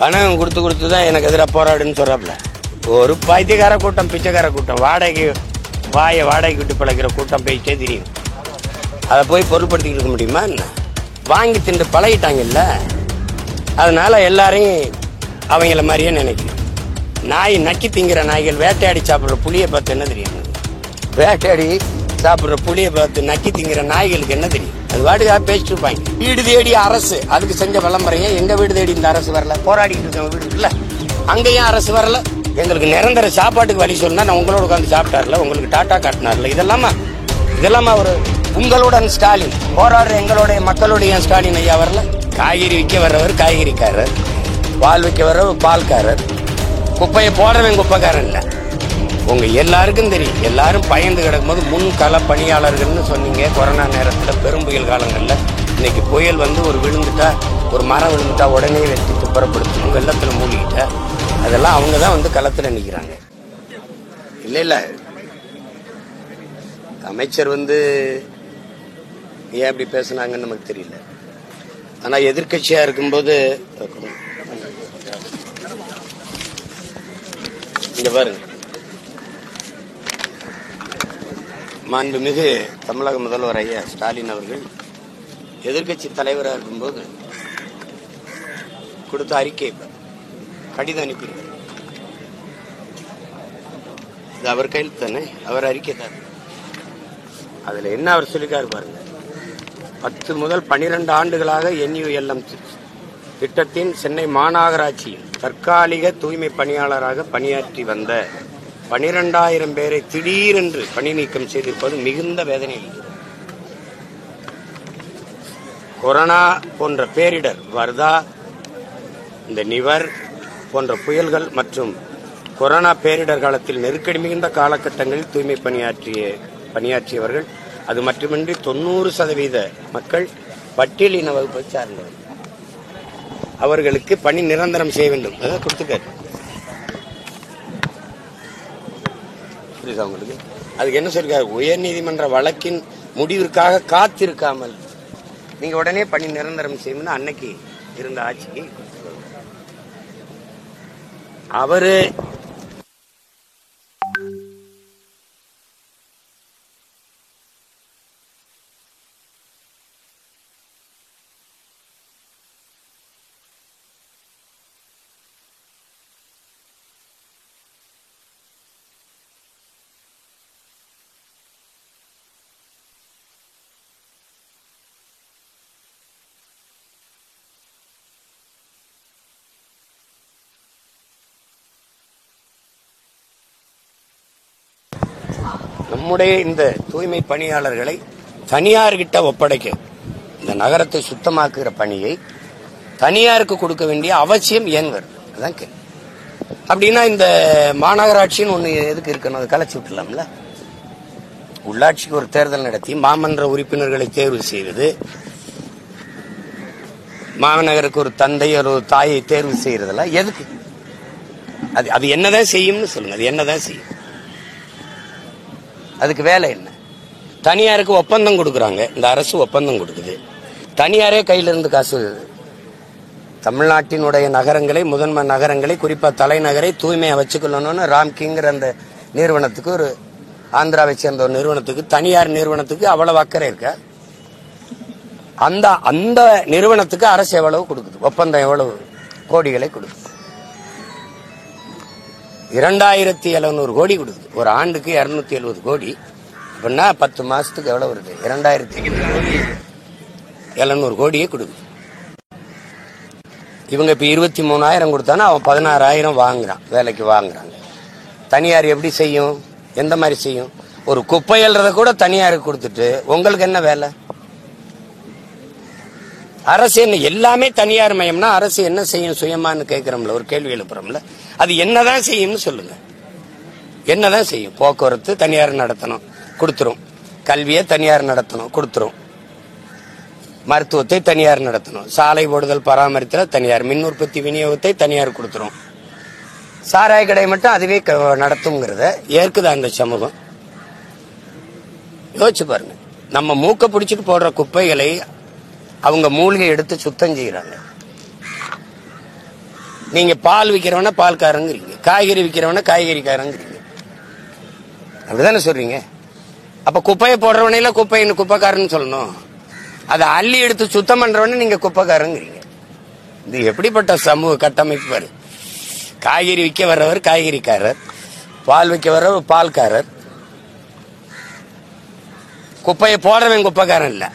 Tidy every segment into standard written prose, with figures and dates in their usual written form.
பணம் கொடுத்து கொடுத்து தான் எனக்கு எதிராக போராடுன்னு சொல்றாப்ல. ஒரு பைத்தியக்கார கூட்டம், பிச்சைக்கார கூட்டம், வாடகைக்கு விட்டு பழகிற கூட்டம் போயிட்டே தெரியும். அதை போய் பொருள்படுத்திக்கிட்டு இருக்க முடியுமா என்ன? வாங்கி தின்று பழகிட்டாங்கல்ல, அதனால எல்லாரையும் அவங்கள மாதிரியே நினைக்கிறேன். நாய் நக்கி திங்கிற நாய்கள் வேட்டையாடி சாப்பிட்ற புளியை பார்த்து என்ன தெரியும்? வேட்டையாடி சாப்பிட்ற புளியை பார்த்து நக்கி திங்கிற நாய்களுக்கு என்ன தெரியும்? அது வாட்டுக்காக பேசிட்டு இருப்பாங்க. வீடு தேடி அரசு அதுக்கு செஞ்ச விளம்பரம். எங்க வீடு தேடி இந்த அரசு வரல? போராடிக்கிட்டு இருக்க வீடு இருக்குல்ல, அங்கேயும் அரசு வரல. எங்களுக்கு நிரந்தர சாப்பாட்டுக்கு வழி சொன்னா நான் உங்களோட உட்காந்து சாப்பிட்டார்ல, உங்களுக்கு டாட்டா காட்டினார்ல. இதெல்லாமா ஒரு உங்களுடன் ஸ்டாலின் போராடுற எங்களுடைய மக்களுடைய ஸ்டாலின் ஐயா வரல? காய்கறி விற்க வர்றவர் காய்கறிக்காரர், பால் விற்க வர்றவர் பால்காரர், குப்பையை போடுறவன் குப்பைக்காரன் இல்ல. உங்க எல்லாருக்கும் தெரியும். எல்லாரும் பயந்து கிடக்கும்போது முன்கள பணியாளர்கள்னு சொன்னீங்க. கொரோனா நேரத்தில் பெரும் புயல் காலங்கள்ல இன்னைக்கு புயல் வந்து ஒரு மரம் விழுந்துட்டா உடனே வெட்டி துப்புரப்படுத்தணும், வெள்ளத்துல மூழ்கிட்ட, அதெல்லாம் அவங்க தான் வந்து களத்துல நிக்கிறாங்க. இல்ல அமைச்சர் வந்து ஏன் அப்படி பேசுனாங்கன்னு நமக்கு தெரியல. ஆனா எதிர்கட்சியா இருக்கும்போது இங்க பாருங்க, மாண்புமிகு தமிழக முதல்வர் ஐயா ஸ்டாலின் அவர்கள் எதிர்கட்சி தலைவராக இருக்கும்போது கொடுத்த அறிக்கை, கடிதம் அனுப்பியிருக்காரு. இது அவர் கையில் தானே, அவர் அறிக்கை தானே. அதுல என்ன அவர் சொல்லிக்காரு பாருங்க. 10 முதல் 12 ஆண்டுகளாக NULM திட்டத்தின் சென்னை மாநகராட்சியில் தற்காலிக தூய்மை பணியாளராக பணியாற்றி வந்த 12,000 பேரை திடீரென்று பணி நீக்கம் செய்திருப்பது மிகுந்த வேதனை. கொரோனா போன்ற பேரிடர், வர்தா, இந்த நிவர் போன்ற புயல்கள் மற்றும் கொரோனா பேரிடர் காலத்தில் நெருக்கடி மிகுந்த காலகட்டங்களில் தூய்மை பணியாற்றியவர்கள், அது மட்டுமின்றி 90% மக்கள் பட்டியலின வகுப்பை சார்ந்தவர். அவர்களுக்கு பணி நிரந்தரம் செய்ய வேண்டும். அதான் கொடுத்துக்காரு. புரியுதா உங்களுக்கு? அதுக்கு என்ன சொல்லிருக்காரு? உயர்நீதிமன்ற வழக்கின் முடிவிற்காக காத்திருக்காமல் நீங்க உடனே பணி நிரந்தரம் செய்யணும்னு அன்னைக்கு இருந்த ஆட்சிக்கு அவரு நம்முடைய இந்த தூய்மை பணியாளர்களை தனியார்கிட்ட ஒப்படைக்க, இந்த நகரத்தை சுத்தமாக்குகிற பணியை தனியாருக்கு கொடுக்க வேண்டிய அவசியம் ஏன் வருது? அதான் கேள்வி. அப்படின்னா இந்த மாநகராட்சின்னு ஒண்ணு எதுக்கு இருக்கணும்? அதை கலைச்சி விட்டுலாம்ல. உள்ளாட்சிக்கு ஒரு தேர்தல் நடத்தி மாமன்ற உறுப்பினர்களை தேர்வு செய்வது, மாநகருக்கு ஒரு தந்தை ஒரு தாயை தேர்வு செய்யறதெல்லாம் எதுக்கு? அது என்னதான் செய்யும்னு சொல்லுங்க. அது என்னதான் செய்யும்? அதுக்கு வேலை என்ன? தனியாருக்கு ஒப்பந்தம் கொடுக்குறாங்க. இந்த அரசு ஒப்பந்தம் கொடுக்குது. தனியாரே கையில இருந்து காசு. தமிழ்நாட்டினுடைய நகரங்களை, முதன்மை நகரங்களை, குறிப்பா தலைநகரை தூய்மையா வச்சுக்கொள்ளணும்னு ராம்கிங்கிற அந்த நிறுவனத்துக்கு, ஒரு ஆந்திராவை சேர்ந்த ஒரு நிறுவனத்துக்கு, தனியார் நிறுவனத்துக்கு அவ்வளவு அக்கறை இருக்க. அந்த நிறுவனத்துக்கு அரசு எவ்வளவு கொடுக்குது? ஒப்பந்தம் எவ்வளவு கோடிகளை கொடுக்குது? 2700 கோடி கொடுக்குது. ஒரு ஆண்டுக்கு 270 கோடி. அப்படின்னா 10 மாசத்துக்கு எவ்வளவு வருது? 2700 கோடியே கொடுக்குது. இவங்க இப்ப 23,000 கொடுத்தானா அவன் 16,000 வாங்குறான், வேலைக்கு வாங்குறாங்க. தனியார் எப்படி செய்யும்? எந்த மாதிரி செய்யும்? ஒரு குப்பை எழுறத கூட தனியாருக்கு கொடுத்துட்டு உங்களுக்கு என்ன வேலை? அரசு என்ன? எல்லாமே தனியார் மயம்னா அரசு என்ன செய்யும் சுயமானு கேட்கிறோம்ல, ஒரு கேள்வி எழுப்புறோம்ல. அது என்னதான் செய்யும்னு சொல்லுங்க. என்னதான் செய்யும்? போக்குவரத்து தனியார் நடத்தணும், கொடுத்துரும். கல்வியை தனியார் நடத்தணும், கொடுத்துரும். மருத்துவத்தை தனியார் நடத்தணும். சாலை போடுதல் பராமரித்தல் தனியார். மின் உற்பத்தி விநியோகத்தை தனியார் கொடுத்துரும். சாராய கடை மட்டும் அதுவே நடத்துங்கிறத ஏற்குதா அந்த சமூகம்? யோசிச்சு பாருங்க. நம்ம மூக்க பிடிச்சிட்டு போடுற குப்பைகளை அவங்க மூலிகை எடுத்து சுத்தம் செய்யறாங்க. நீங்க பால் விக்கிறவன பால்காரங்கிறீங்க, காய்கறி விக்கிறவன காய்கறிக்காரங்கிறீங்க. அப்படிதானே சொல்றீங்க? அப்ப குப்பையை போடுறவனையில குப்பைக்காரன்னு சொல்லணும். அதை அள்ளி எடுத்து சுத்தம் பண்றவன நீங்க குப்பைக்காரங்கிறீங்க. இது எப்படிப்பட்ட சமூக கட்டமைப்பு பாரு. காய்கறி விற்க வர்றவர் காய்கறிக்காரர், பால் விற்க வர்றவர் பால்காரர், குப்பையை போடுறவன் குப்பைக்காரன் இல்ல.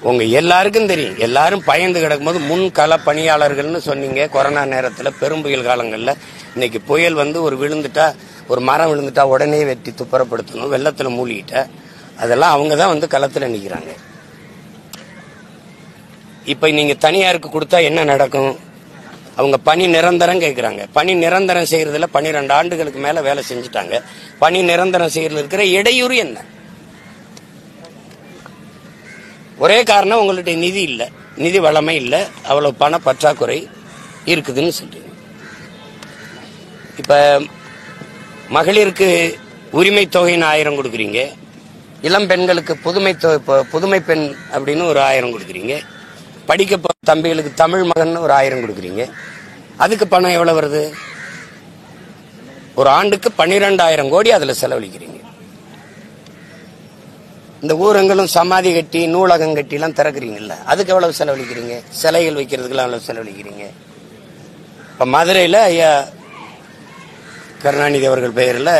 உங்க எல்லாருக்கும் தெரியும். எல்லாரும் பயந்து கிடக்கும் போது முன்கள பணியாளர்கள்னு சொன்னீங்க. கொரோனா நேரத்தில் பெரும் புயல் காலங்களில் இன்னைக்கு புயல் வந்து ஒரு விழுந்துட்டா, ஒரு மரம் விழுந்துட்டா உடனே வெட்டி துப்புரப்படுத்தணும், வெள்ளத்தில் மூழ்கிட்ட அதெல்லாம் அவங்க தான் வந்து களத்தில் நிற்கிறாங்க. இப்ப நீங்க தனியாருக்கு கொடுத்தா என்ன நடக்கும்? அவங்க பணி நிரந்தரம் கேட்கிறாங்க. பணி நிரந்தரம் செய்யறதுல 12 ஆண்டுகளுக்கு மேல வேலை செஞ்சுட்டாங்க. பணி நிரந்தரம் செய்யறதுல இருக்கிற இடையூறு என்ன? ஒரே காரணம், உங்கள்ட்ட நிதி இல்ல, நிதி வளமை இல்ல, அவ்வளவு பண பற்றாக்குறை இருக்குதுன்னு சொல்றீங்க. இப்ப மகளிருக்கு உரிமை தொகைன்னு 1000 கொடுக்குறீங்க, இளம் பெண்களுக்கு புதுமை பெண் அப்படின்னு ஒரு 1000 கொடுக்குறீங்க, படிக்க போற தம்பிகளுக்கு தமிழ் மகன் ஒரு 1000 கொடுக்குறீங்க. அதுக்கு பணம் எவ்வளவு வருது? ஒரு ஆண்டுக்கு 12,000 கோடி அதுல செலவழிக்கிறீங்க. இந்த ஊரங்களும் சமாதி கட்டி நூலகம் கட்டி எல்லாம் திறக்கிறீங்கல்ல, அதுக்கு எவ்வளவு செலவழிக்கிறீங்க? சிலைகள் வைக்கிறதுக்கெல்லாம் எவ்வளவு செலவழிக்கிறீங்க? இப்ப மதுரையில ஐயா கருணாநிதி அவர்கள் பெயர்ல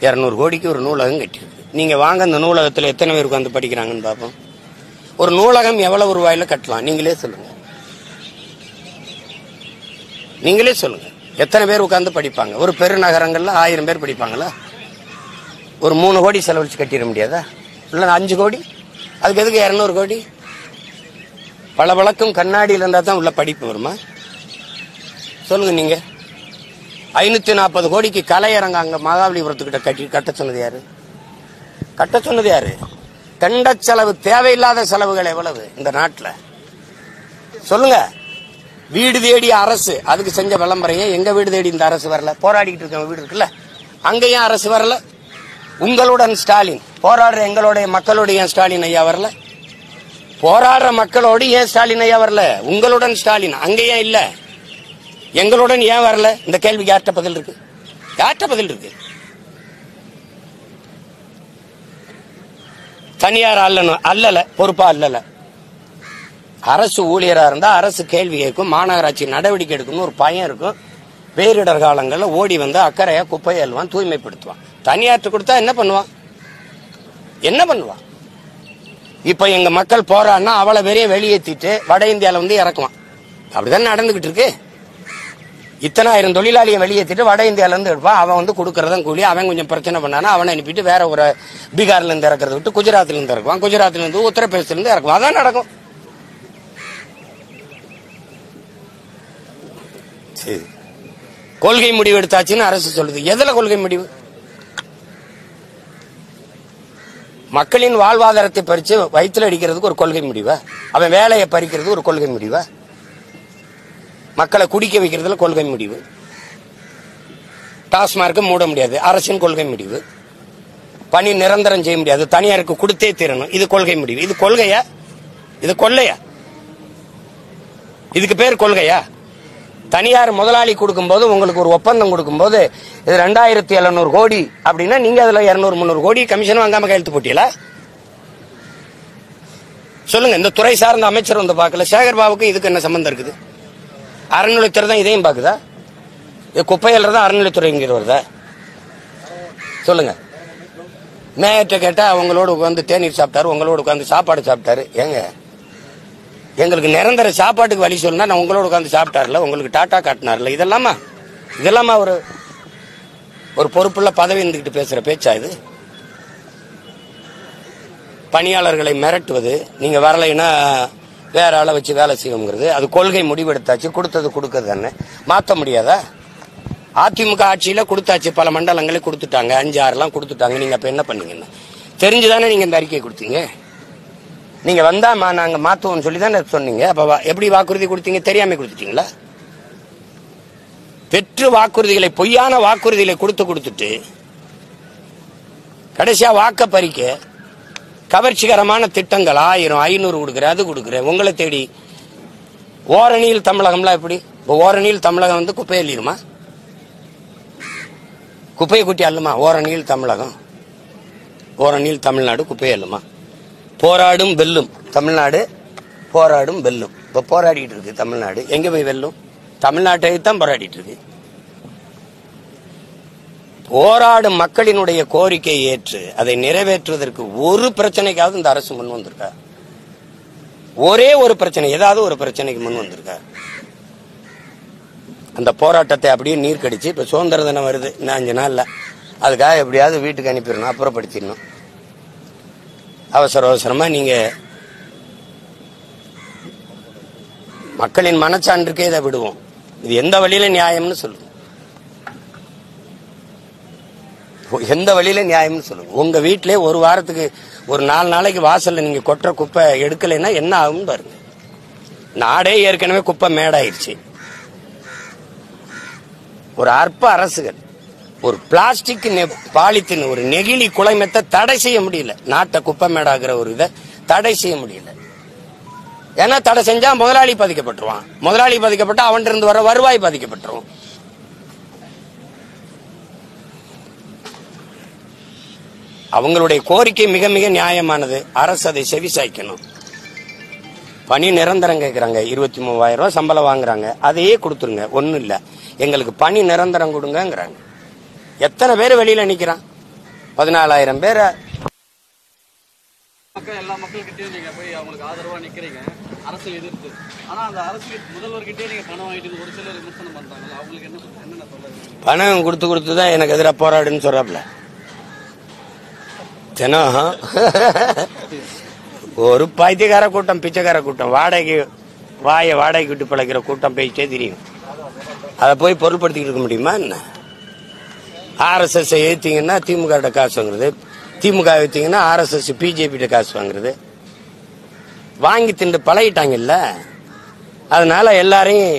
200 கோடிக்கு ஒரு நூலகம் கட்டியிருக்கு. நீங்க வாங்க, அந்த நூலகத்துல எத்தனை பேர் உட்கார்ந்து படிக்கிறாங்கன்னு பார்ப்போம். ஒரு நூலகம் எவ்வளவு ரூபாயில கட்டலாம்? நீங்களே சொல்லுங்க, நீங்களே சொல்லுங்க. எத்தனை பேர் உட்கார்ந்து படிப்பாங்க? ஒரு பெருநகரங்கள்ல 1000 பேர் படிப்பாங்களா? ஒரு 3 கோடி செலவழிச்சு கட்டிட முடியாதா? இல்ல 5 கோடி? அதுக்கு எதுக்கு 200 கோடி? பல வழக்கம் கண்ணாடியில் இருந்தா தான் உள்ள படிப்பு வருமா? சொல்லுங்க நீங்க. 540 கோடிக்கு கலையரங்க அங்க மகாபலிபுரத்துக்கிட்ட கட்ட சொன்னது யாரு? கட்ட சொன்னது யாரு? தண்ட செலவு, தேவையில்லாத செலவுகள் எவ்வளவு இந்த நாட்டில் சொல்லுங்க. வீடு தேடி அரசு, அதுக்கு செஞ்ச விளம்பரையே எங்க வீடு தேடி இந்த அரசு வரல. போராடிக்கிட்டு இருக்க வீடு இருக்குல்ல, அங்கேயும் அரசு வரல. உங்களுடன் ஸ்டாலின் போராடுற எங்களுடைய மக்களோடு ஏன் ஸ்டாலின் ஐயா வரல? போராடுற மக்களோடு ஏன் ஸ்டாலின் ஐயா வரல? உங்களுடன் ஸ்டாலின் அங்கேயும் இல்ல, எங்களுடன் ஏன் வரல? இந்த கேள்விக்கு யார்கிட்ட பதில் இருக்கு? யார்கிட்ட பதில் இருக்கு? தனியார் அல்லல, பொறுப்பா அல்லல. அரசு ஊழியரா இருந்தா அரசு கேள்வி கேட்கும், மாநகராட்சி நடவடிக்கை எடுக்கணும் ஒரு பயம் இருக்கும். பேரிடர் காலங்களில் ஓடி வந்து அக்கறையா குப்பையை அள்ளுவான், தூய்மைப்படுத்துவான். தனியாற்று கொடுத்தா என்ன பண்ணுவான்? என்ன பண்ணுவான்? இப்ப எங்க மக்கள் போறான்னா அவளை பெரிய வெளியேற்றிட்டு வட இந்தியால வந்து இறக்குவான். அப்படிதான் நடந்துகிட்டு இருக்கு. இத்தனை ஆயிரம் தொழிலாளியை வெளியேற்றிட்டு வட இந்தியால இருந்து எடுப்பான். அவன் வந்து கொடுக்கறதான் கூலி. அவன் கொஞ்சம் பிரச்சனை பண்ணானா அவனை அனுப்பிட்டு வேற ஒரு பீகார்ல இருந்து இறக்குறத விட்டு குஜராத்ல இருந்து இறக்குவான், குஜராத்ல இருந்து உத்தரப்பிரதேசல இருந்து இறக்குவான். அதான் நடக்கும். சரி, கொள்கை முடிவு எடுத்தாச்சுன்னு அரசு சொல்லுது. எதுல கொள்கை முடிவு? மக்களின் வாழ்வாதாரத்தை பறிச்சு வயிற்றுல அடிக்கிறதுக்கு ஒரு கொள்கை முடிவா? அவன் வேலையை பறிக்கிறதுக்கு ஒரு கொள்கை முடிவா? மக்களை குடிக்க வைக்கிறதுல கொள்கை முடிவு. டாஸ்மார்க்கு மூட முடியாது, அரசின் கொள்கை முடிவு. பணி நிரந்தரம் செய்ய முடியாது, தனியாருக்கு கொடுத்தே தீரணும், இது கொள்கை முடிவு. இது கொள்கையா? இது கொள்ளையா? இதுக்கு பேர் கொள்கையா? தனியார் முதலாளி கொடுக்கும்போது, உங்களுக்கு ஒரு ஒப்பந்தம் கொடுக்கும்போது இது 2700 கோடி அப்படின்னா நீங்க அதுல 200-300 கோடி கமிஷன் வாங்காம கையெழுத்து போட்டீங்களா? சொல்லுங்க. இந்த துறை சார்ந்த அமைச்சர் வந்து பார்க்கல. சேகர் பாபுக்கு இதுக்கு என்ன சம்பந்தம் இருக்குது? அறநிலைத்துறை தான் இதையும் பாக்குதா? குப்பையல்றதா அறநிலைத்துறைங்கிற வருதா? சொல்லுங்க. மேயர்கிட்ட கேட்டா அவங்களோட உட்காந்து தேநீர் சாப்பிட்டாரு, உங்களோட உட்காந்து சாப்பாடு சாப்பிட்டாரு. ஏங்க, எங்களுக்கு நிரந்தர சாப்பாட்டுக்கு வழி சொல்லுனா நான் உங்களோட உட்காந்து சாப்பிட்டாருல, உங்களுக்கு டாட்டா காட்டினார்ல, இதெல்லாமா ஒரு பொறுப்புள்ள பதவி இருந்துகிட்டு பேசுற பேச்சா இது? பணியாளர்களை மிரட்டுவது, நீங்க வரலைன்னா வேற ஆளை வச்சு வேலை செய்வோங்கிறது, அது கொள்கை முடிவெடுத்தாச்சு. கொடுத்தது கொடுக்கறது தானே, மாற்ற முடியாதா? அதிமுக ஆட்சியில கொடுத்தாச்சு, பல மண்டலங்களே கொடுத்துட்டாங்க, 5-6 கொடுத்துட்டாங்க. நீங்க அப்ப என்ன பண்ணீங்கன்னா தெரிஞ்சுதானே நீங்க இந்த அறிக்கையை கொடுத்தீங்க? நீங்க வந்தா நாங்க மாத்துவோம் சொல்லி தானே சொன்னீங்க. அப்ப எப்படி வாக்குறுதி கொடுத்தீங்க? தெரியாம கொடுத்துட்டீங்களா? பெற்று வாக்குறுதிகளை, பொய்யான வாக்குறுதிகளை கொடுத்துட்டு கடைசியா வாக்க பறிக்க கவர்ச்சிகரமான திட்டங்கள் 1000, 500 கொடுக்குறேன், அது கொடுக்குறேன், உங்களை தேடி ஓரணியில் தமிழகம்லாம் எப்படி? இப்போ ஓரணியில் தமிழகம் வந்து குப்பை அள்ளிடுமா? குப்பையை குட்டி அள்ளுமா? ஓரணியில் தமிழகம், ஓரணியில் தமிழ்நாடு குப்பையை அள்ளுமா? போராடும் வெல்லும் தமிழ்நாடு, போராடும் வெல்லும். இப்ப போராடிட்டு இருக்கு தமிழ்நாடு. எங்க போய் வெல்லும்? தமிழ்நாட்டை தான் போராடிட்டு இருக்கு. போராடும் மக்களினுடைய கோரிக்கையை ஏற்று அதை நிறைவேற்றுவதற்கு ஒரு பிரச்சனைக்காவது இந்த அரசு முன் வந்திருக்கா? ஒரே ஒரு பிரச்சனை, ஏதாவது ஒரு பிரச்சனைக்கு முன் வந்திருக்கா? அந்த போராட்டத்தை அப்படியே நீர் கடிச்சு, இப்ப சுதந்திர தினம் வருது இன்னும் 5 நாள்ல, அதுக்காக எப்படியாவது வீட்டுக்கு அனுப்பிடணும், அப்புறப்படுத்திடணும். அவசரமா நீங்க மக்களின் மனச்சான்றுக்கே இதை விடுவோம். இது எந்த வழியில நியாயம்னு சொல்லுங்க, எந்த வழியில நியாயம்னு சொல்லுங்க. உங்க வீட்டிலே ஒரு வாரத்துக்கு ஒரு 4 நாளைக்கு வாசல்ல நீங்க கொட்டுற குப்பை எடுக்கலைன்னா என்ன ஆகும் பாருங்க. நாடே ஏற்கனவே குப்பை மேடாயிருச்சு. ஒரு அற்ப அரசுகள் ஒரு பிளாஸ்டிக் பாலித்தின் ஒரு நெகிழி குலைமத்தை தடை செய்ய முடியல. நாட்டை குப்பை மேடாகிற ஒரு இதை தடை செய்ய முடியல. ஏன்னா தடை செஞ்சா முதலாளி பாதிக்கப்பட்டுருவான். முதலாளி பாதிக்கப்பட்டா அவன் இருந்து வர வருவாய் பாதிக்கப்பட்டுரும். அவங்களுடைய கோரிக்கை மிக மிக நியாயமானது. அரசு அதை செவிசாய்க்கணும். பணி நிரந்தரம் கேட்கறாங்க, 23,000 ரூபாய் சம்பளம் வாங்குறாங்க, அதையே கொடுத்துருங்க, ஒன்னும் இல்ல, எங்களுக்கு பணி நிரந்தரம் கொடுங்கிறாங்க. எத்தனை பேர் வெளியில நிக்கிறான்? 14,000 பேர். எல்லா மக்கள்கிட்டயும் நீங்க போய் அவங்களுக்கு ஆதரவா நிக்கிறீங்க, அரசு எதிர்த்து. ஆனா அந்த அரசு முதல்வர்கிட்டே நீங்க பணம் வாங்கிட்டு ஒரு சிலர் விமர்சனம் பண்றாங்க. அவங்களுக்கு என்ன சொல்றது? பணம் கொடுத்துதான் எனக்கு எதிராக போராடுன்னு சொல்றாப்ல. தினம் ஒரு பைத்தியக்கார கூட்டம், பிச்சைக்கார கூட்டம், வாடகைக்கு விட்டு பழகிற கூட்டம் பேசிட்டே தெரியும். அதை போய் பொருள்படுத்திக்கிட்டு இருக்க முடியுமா என்ன? RSS ஏத்தீங்கன்னா திமுக காசு வாங்குறது, திமுக ஏத்தீங்கன்னா RSS பிஜேபி காசு வாங்குறது. வாங்கி திண்டு பழகிட்டாங்கல்ல, அதனால எல்லாரையும்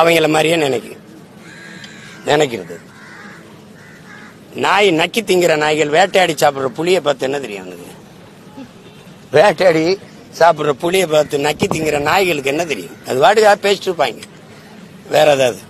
அவங்கள மாதிரியே நினைக்கிறது. நாய் நக்கி திங்கிற நாய்கள் வேட்டையாடி சாப்பிடுற புளியை பார்த்து என்ன தெரியும் அவனுக்கு? வேட்டையாடி சாப்பிடுற புளியை பார்த்து நக்கி திங்கிற நாய்களுக்கு என்ன தெரியும்? அது வாட்டுக்காக பேசிட்டு இருப்பாங்க. வேற ஏதாவது